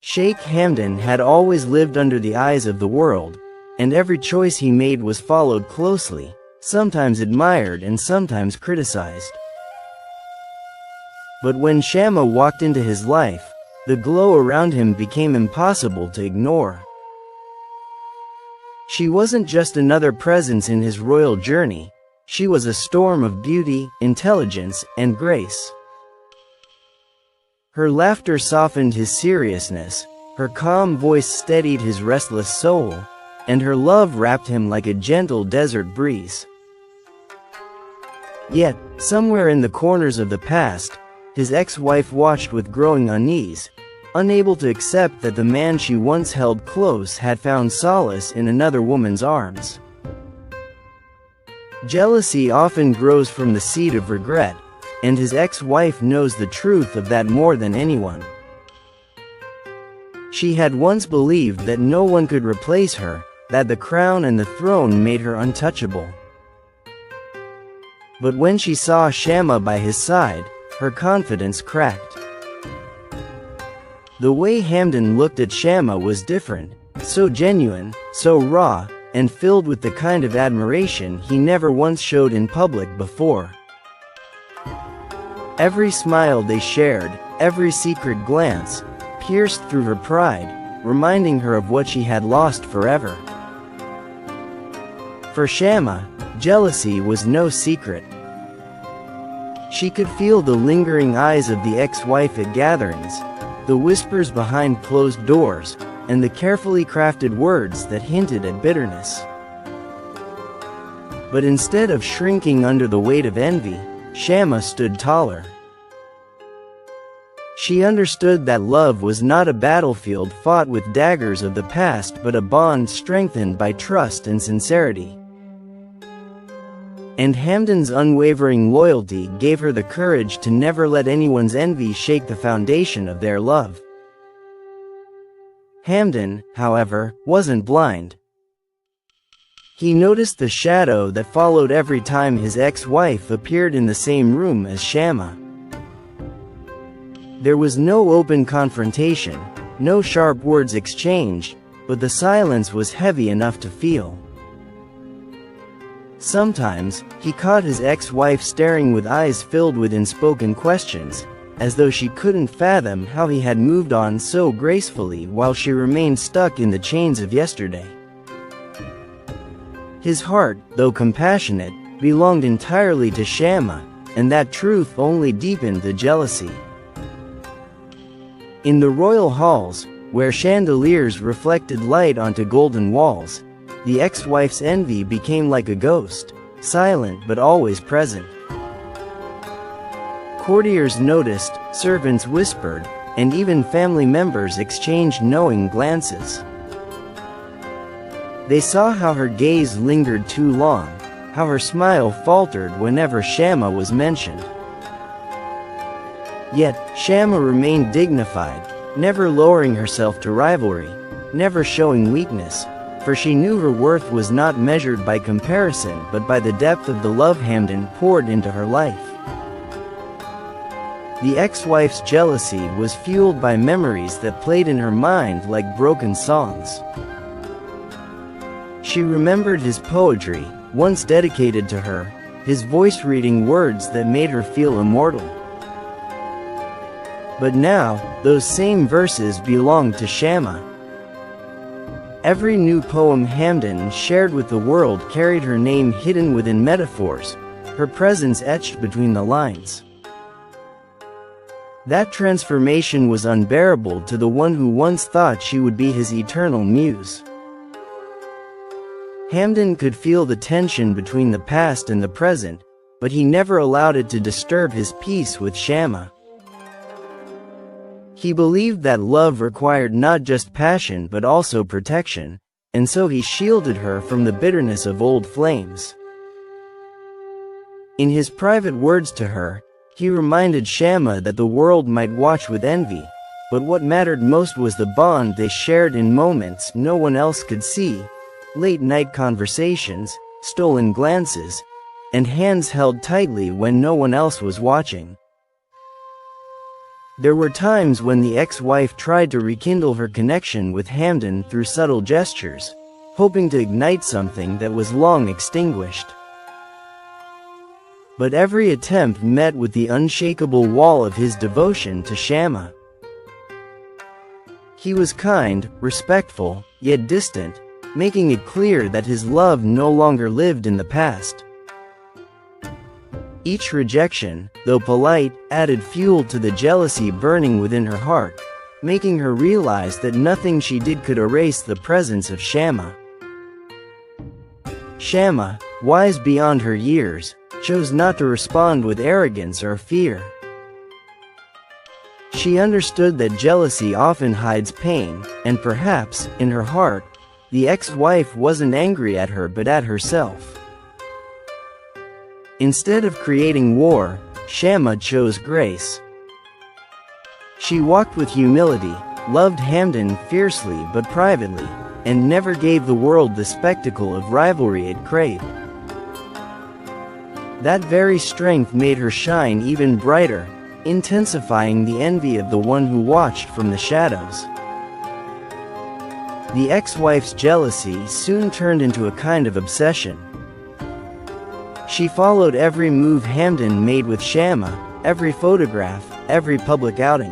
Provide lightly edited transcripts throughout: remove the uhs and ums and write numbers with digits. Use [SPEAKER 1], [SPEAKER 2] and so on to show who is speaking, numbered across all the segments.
[SPEAKER 1] Sheikh Hamdan had always lived under the eyes of the world, and every choice he made was followed closely, sometimes admired and sometimes criticized. But when Shamma walked into his life, the glow around him became impossible to ignore. She wasn't just another presence in his royal journey, she was a storm of beauty, intelligence, and grace. Her laughter softened his seriousness, her calm voice steadied his restless soul, and her love wrapped him like a gentle desert breeze. Yet, somewhere in the corners of the past, his ex-wife watched with growing unease, unable to accept that the man she once held close had found solace in another woman's arms. Jealousy often grows from the seed of regret, and his ex-wife knows the truth of that more than anyone. She had once believed that no one could replace her, that the crown and the throne made her untouchable. But when she saw Shamma by his side, her confidence cracked. The way Hamdan looked at Shamma was different, so genuine, so raw, and filled with the kind of admiration he never once showed in public before. Every smile they shared, every secret glance, pierced through her pride, reminding her of what she had lost forever. For Shamma, jealousy was no secret. She could feel the lingering eyes of the ex-wife at gatherings, the whispers behind closed doors, and the carefully crafted words that hinted at bitterness. But instead of shrinking under the weight of envy, Shamma stood taller. She understood that love was not a battlefield fought with daggers of the past but a bond strengthened by trust and sincerity. And Hamdan's unwavering loyalty gave her the courage to never let anyone's envy shake the foundation of their love. Hamdan, however, wasn't blind. He noticed the shadow that followed every time his ex-wife appeared in the same room as Shamma. There was no open confrontation, no sharp words exchanged, but the silence was heavy enough to feel. Sometimes, he caught his ex-wife staring with eyes filled with unspoken questions, as though she couldn't fathom how he had moved on so gracefully while she remained stuck in the chains of yesterday. His heart, though compassionate, belonged entirely to Shamma, and that truth only deepened the jealousy. In the royal halls, where chandeliers reflected light onto golden walls, the ex-wife's envy became like a ghost, silent but always present. Courtiers noticed, servants whispered, and even family members exchanged knowing glances. They saw how her gaze lingered too long, how her smile faltered whenever Shamma was mentioned. Yet, Shamma remained dignified, never lowering herself to rivalry, never showing weakness, for she knew her worth was not measured by comparison but by the depth of the love Hamdan poured into her life. The ex-wife's jealousy was fueled by memories that played in her mind like broken songs. She remembered his poetry, once dedicated to her, his voice reading words that made her feel immortal. But now, those same verses belonged to Shamma. Every new poem Hamdan shared with the world carried her name hidden within metaphors, her presence etched between the lines. That transformation was unbearable to the one who once thought she would be his eternal muse. Hamdan could feel the tension between the past and the present, but he never allowed it to disturb his peace with Shamma. He believed that love required not just passion but also protection, and so he shielded her from the bitterness of old flames. In his private words to her, he reminded Shamma that the world might watch with envy, but what mattered most was the bond they shared in moments no one else could see. Late-night conversations, stolen glances, and hands held tightly when no one else was watching. There were times when the ex-wife tried to rekindle her connection with Hamdan through subtle gestures, hoping to ignite something that was long extinguished. But every attempt met with the unshakable wall of his devotion to Shamma. He was kind, respectful, yet distant, making it clear that his love no longer lived in the past. Each rejection, though polite, added fuel to the jealousy burning within her heart, making her realize that nothing she did could erase the presence of Shamma. Shamma, wise beyond her years, chose not to respond with arrogance or fear. She understood that jealousy often hides pain, and perhaps, in her heart, the ex-wife wasn't angry at her but at herself. Instead of creating war, Shamma chose grace. She walked with humility, loved Hamdan fiercely but privately, and never gave the world the spectacle of rivalry it craved. That very strength made her shine even brighter, intensifying the envy of the one who watched from the shadows. The ex-wife's jealousy soon turned into a kind of obsession. She followed every move Hamdan made with Shamma, every photograph, every public outing.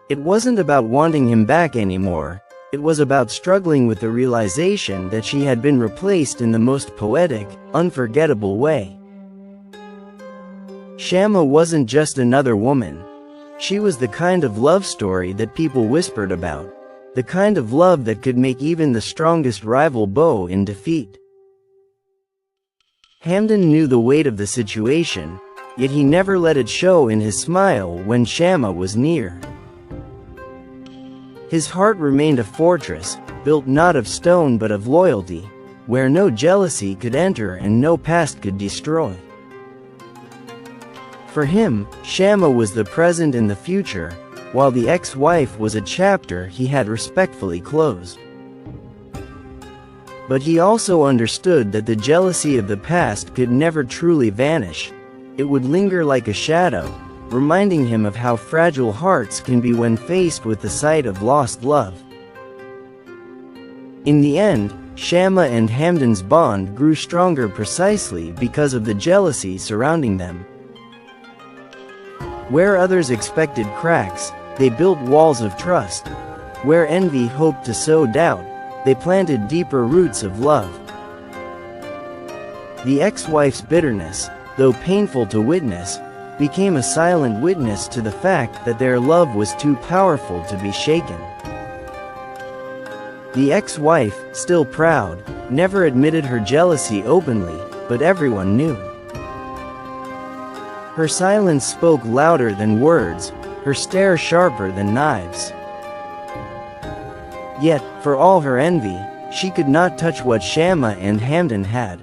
[SPEAKER 1] It wasn't about wanting him back anymore, it was about struggling with the realization that she had been replaced in the most poetic, unforgettable way. Shamma wasn't just another woman. She was the kind of love story that people whispered about, the kind of love that could make even the strongest rival bow in defeat. Hamdan knew the weight of the situation, yet he never let it show in his smile when Shamma was near. His heart remained a fortress, built not of stone but of loyalty, where no jealousy could enter and no past could destroy. For him, Shamma was the present and the future, while the ex-wife was a chapter he had respectfully closed. But he also understood that the jealousy of the past could never truly vanish. It would linger like a shadow, reminding him of how fragile hearts can be when faced with the sight of lost love. In the end, Shamma and Hamdan's bond grew stronger precisely because of the jealousy surrounding them. Where others expected cracks, they built walls of trust. Where envy hoped to sow doubt, they planted deeper roots of love. The ex-wife's bitterness, though painful to witness, became a silent witness to the fact that their love was too powerful to be shaken. The ex-wife, still proud, never admitted her jealousy openly, but everyone knew. Her silence spoke louder than words, her stare sharper than knives. Yet, for all her envy, she could not touch what Shamma and Hamdan had.